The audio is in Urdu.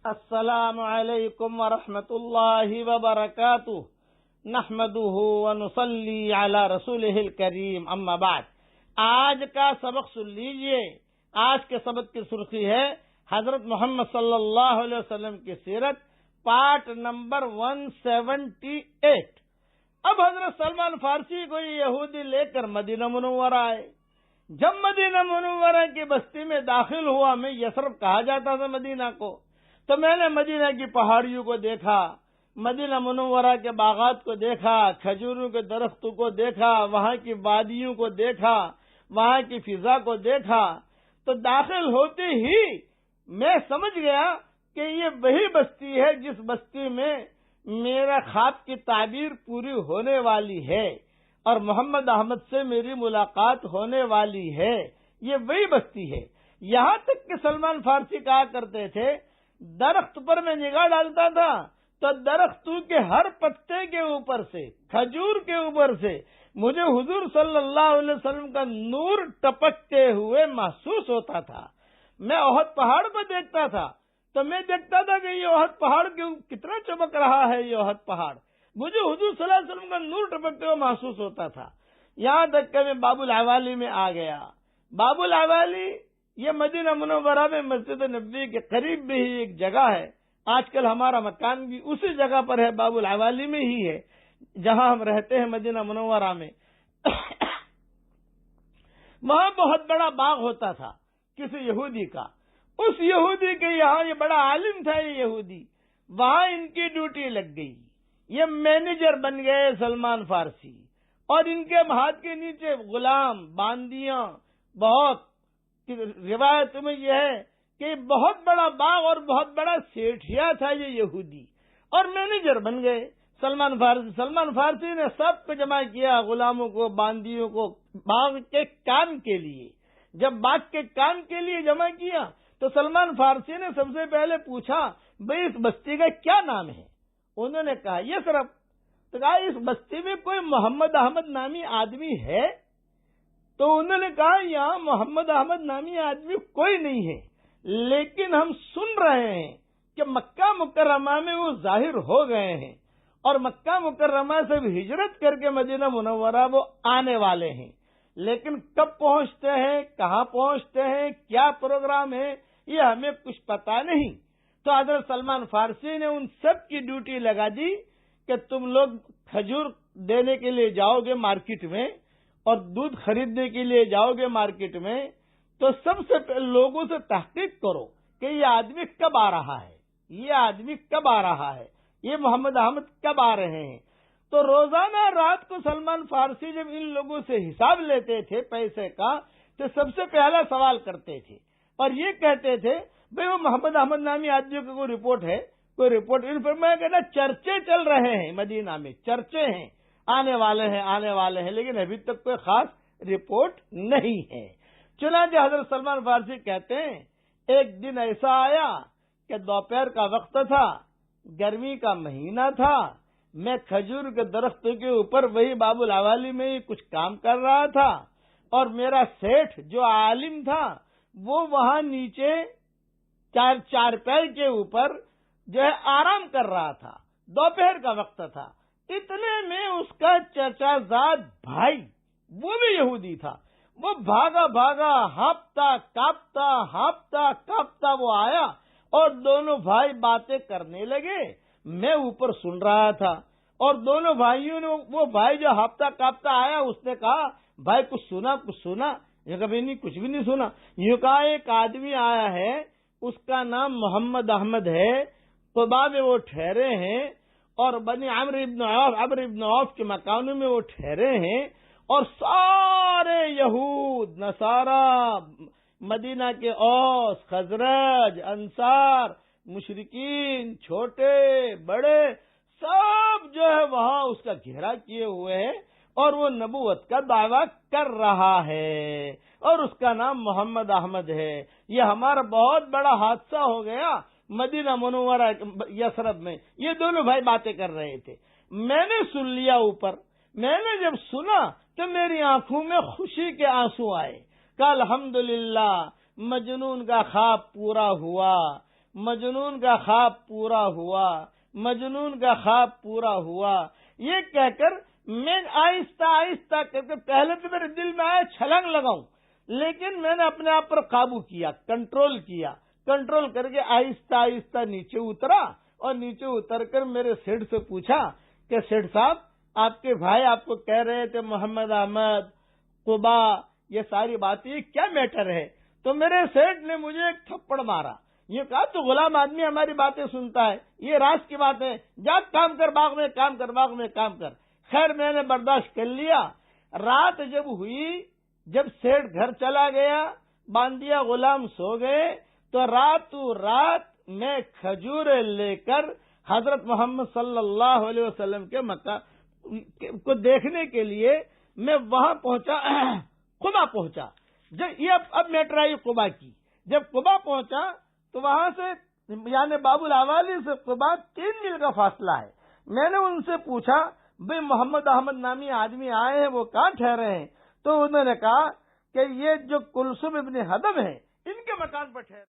السلام علیکم ورحمۃ اللہ وبرکاتہ نحمدہ ونصلی علی رسولہ الکریم اما بعد۔ آج کا سبق سن لیجئے۔ آج کے سبق کی سرخی ہے حضرت محمد صلی اللہ علیہ وسلم کی سیرت، پارٹ نمبر 178۔ اب حضرت سلمان فارسی کو یہ یہودی لے کر مدینہ منورہ آئے۔ جب مدینہ منورہ کی بستی میں داخل ہوا، میں یثرب کہا جاتا تھا مدینہ کو، تو میں نے مدینہ کی پہاڑیوں کو دیکھا، مدینہ منورہ کے باغات کو دیکھا، کھجوروں کے درختوں کو دیکھا، وہاں کی وادیوں کو دیکھا، وہاں کی فضا کو دیکھا، تو داخل ہوتے ہی میں سمجھ گیا کہ یہ وہی بستی ہے جس بستی میں میرا خواب کی تعبیر پوری ہونے والی ہے اور محمد احمد سے میری ملاقات ہونے والی ہے۔ یہ وہی بستی ہے۔ یہاں تک کہ سلمان فارسی کہا کرتے تھے، درخت پر میں نگاہ ڈالتا تھا تو درختوں کے ہر پتے کے اوپر سے، کھجور کے اوپر سے مجھے حضور صلی اللہ علیہ وسلم کا نور ٹپکتے ہوئے محسوس ہوتا تھا۔ میں احد پہاڑ کو دیکھتا تھا تو میں دیکھتا تھا کہ یہ احد پہاڑ کتنا چمک رہا ہے، یہ احد پہاڑ مجھے حضور صلی اللہ علیہ وسلم کا نور ٹپکتے ہوئے محسوس ہوتا تھا۔ یہاں تک کہ میں باب العوالی میں آ گیا۔ باب العوالی یہ مدینہ منورہ میں مسجد نبوی کے قریب بھی ہی ایک جگہ ہے۔ آج کل ہمارا مکان بھی اسی جگہ پر ہے، باب العوالی میں ہی ہے جہاں ہم رہتے ہیں مدینہ منورہ میں۔ وہاں بہت بڑا باغ ہوتا تھا کسی یہودی کا۔ اس یہودی کے یہاں یہ بڑا عالم تھا، یہ یہودی، وہاں ان کی ڈیوٹی لگ گئی۔ یہ مینیجر بن گئے سلمان فارسی، اور ان کے ہاتھ کے نیچے غلام، باندیاں، بہت روایت میں یہ ہے کہ بہت بڑا باغ اور بہت بڑا سیٹھیا تھا یہ یہودی، اور مینیجر بن گئے سلمان فارسی۔ سلمان فارسی نے سب کو جمع کیا، غلاموں کو، باندیوں کو، باغ کے کام کے لیے۔ جب باغ کے کام کے لیے جمع کیا تو سلمان فارسی نے سب سے پہلے پوچھا، بھئی اس بستی کا کیا نام ہے؟ انہوں نے کہا یثرب۔ تو کہا اس بستی میں کوئی محمد احمد نامی آدمی ہے؟ تو انہوں نے کہا یہاں محمد احمد نامی آدمی کوئی نہیں ہے، لیکن ہم سن رہے ہیں کہ مکہ مکرمہ میں وہ ظاہر ہو گئے ہیں اور مکہ مکرمہ سے ہجرت کر کے مدینہ منورہ وہ آنے والے ہیں، لیکن کب پہنچتے ہیں، کہاں پہنچتے ہیں، کیا پروگرام ہے، یہ ہمیں کچھ پتا نہیں۔ تو حضرت سلمان فارسی نے ان سب کی ڈیوٹی لگا دی کہ تم لوگ کھجور دینے کے لیے جاؤ گے مارکیٹ میں اور دودھ خریدنے کے لیے جاؤ گے مارکیٹ میں، تو سب سے لوگوں سے تحقیق کرو کہ یہ آدمی کب آ رہا ہے، یہ آدمی کب آ رہا ہے، یہ محمد احمد کب آ رہے ہیں۔ تو روزانہ رات کو سلمان فارسی جب ان لوگوں سے حساب لیتے تھے پیسے کا، تو سب سے پہلا سوال کرتے تھے اور یہ کہتے تھے، بھئی وہ محمد احمد نامی آدمی کی کوئی رپورٹ ہے، کوئی رپورٹ؟ میں کہتا چرچے چل رہے ہیں مدینہ میں، چرچے ہیں، آنے والے ہیں، لیکن ابھی تک کوئی خاص رپورٹ نہیں ہے۔ چنانچہ حضرت سلمان فارسی کہتے ہیں، ایک دن ایسا آیا کہ دوپہر کا وقت تھا، گرمی کا مہینہ تھا، میں کھجور کے درختوں کے اوپر وہی باب العوالی میں ہی کچھ کام کر رہا تھا، اور میرا سیٹھ جو عالم تھا وہ وہاں نیچے چارپائی کے اوپر جو ہے آرام کر رہا تھا، دوپہر کا وقت تھا۔ اتنے میں اس کا چچا زاد بھائی، وہ بھی یہودی تھا، وہ بھاگا ہانپتا کاپتا وہ آیا اور دونوں بھائی باتیں کرنے لگے۔ میں اوپر سن رہا تھا، اور دونوں بھائیوں نے، وہ بھائی جو ہانپتا کاپتا آیا اس نے کہا، بھائی کچھ سنا؟ یہ کبھی نہیں، کچھ بھی نہیں سنا۔ یہ کہا ایک آدمی آیا ہے، اس کا نام محمد احمد ہے، قباء میں وہ ٹھہرے ہیں اور بنی عمرو ابن عوف کے مکانوں میں وہ ٹھہرے ہیں، اور سارے یہود نصارا، مدینہ کے اوس، خزرج، انصار، مشرکین، چھوٹے بڑے، سب جو ہے وہاں اس کا گھیرا کیے ہوئے ہیں، اور وہ نبوت کا دعویٰ کر رہا ہے، اور اس کا نام محمد احمد ہے۔ یہ ہمارا بہت بڑا حادثہ ہو گیا مدینہ منورہ یثرب میں۔ یہ دونوں بھائی باتیں کر رہے تھے، میں نے سن لیا اوپر۔ میں نے جب سنا تو میری آنکھوں میں خوشی کے آنسو آئے کہ الحمدللہ مجنون کا خواب پورا ہوا، مجنون کا خواب پورا ہوا، مجنون کا خواب پورا ہوا۔ یہ کہہ کر میں آہستہ آہستہ کر کے پہلے تو میرے دل میں آیا چھلانگ لگاؤں، لیکن میں نے اپنے آپ پر قابو کیا، کنٹرول کر کے آہستہ آہستہ نیچے اترا، اور نیچے اتر کر میرے سیٹھ سے پوچھا کہ سیٹھ صاحب، آپ کے بھائی آپ کو کہہ رہے تھے محمد احمد، قبا، یہ ساری باتیں، یہ کیا میٹر ہے؟ تو میرے سیٹھ نے مجھے ایک تھپڑ مارا، یہ کہا تو غلام آدمی ہماری باتیں سنتا ہے، یہ راز کی بات ہے، جا کام کر، باغ میں کام کر، باغ میں کام کر۔ خیر میں نے برداشت کر لیا۔ رات جب ہوئی، جب سیٹھ گھر چلا گیا، باندیا غلام سو گئے، تو رات میں کھجورے لے کر حضرت محمد صلی اللہ علیہ وسلم کے مکان کو دیکھنے کے لیے میں وہاں پہنچا، قبا پہنچا۔ اب میٹر آئی قبا کی۔ جب قبا پہنچا تو وہاں سے یعنی باب الاوالی سے قبا 3 میل کا فاصلہ ہے۔ میں نے ان سے پوچھا بھئی محمد احمد نامی آدمی آئے ہیں، وہ کہاں ٹھہرے ہیں؟ تو انہوں نے کہا کہ یہ جو کلثوم ابن ہدم ہے ان کے مکان پر ٹھہرے۔